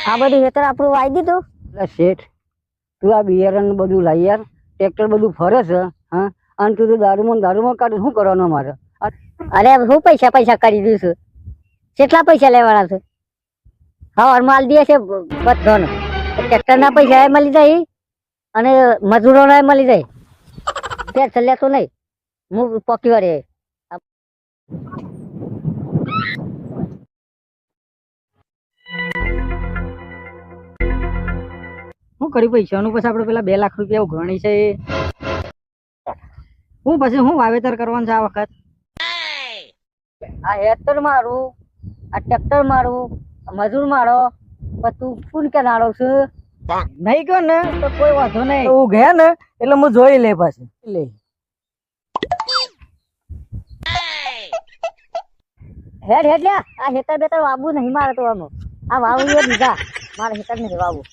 આ બધું ખેતર આપણું વાઈ દીધું. એટલે શેઠ તું આ બિયારણ બધું લાવી યાર, ટ્રેક્ટર બધું ફરે છે. હા, અને તું તો દારૂમાં કાઢે શું કરવાનું મારે? અરે હું પૈસા કરી દઈશું. કેટલા પૈસા લેવાના છે? હા માલ દે છે બધાનો. ટ્રેક્ટર ના પૈસા એ મળી જાય અને મજૂરો ના મળી જાય. ત્યાં લેતો નહીં, હું પોકી વાળે. શું કર્યું પૈસાનું? પછી આપણે પેલા 2 લાખ રૂપિયા ઉઘરાણી છે. હું પછી હું વાવેતર કરવાનું છે આ વખત? આ હેતર મારું, આ ટ્રેક્ટર મારું, મજૂર મારો, પણ તું કોણ કે નાડો છે? નહીં કહો ને તો કોઈ વાંધો નહીં. હું ગયા ને એટલે હું જોઈ લે પછી લે. હેડ લ્યા, આ હેતર બેતર વાવવું નહીં મારે તો આનું. આ વાવું એ બીજા, મારે હેતર નહીં વાવવું.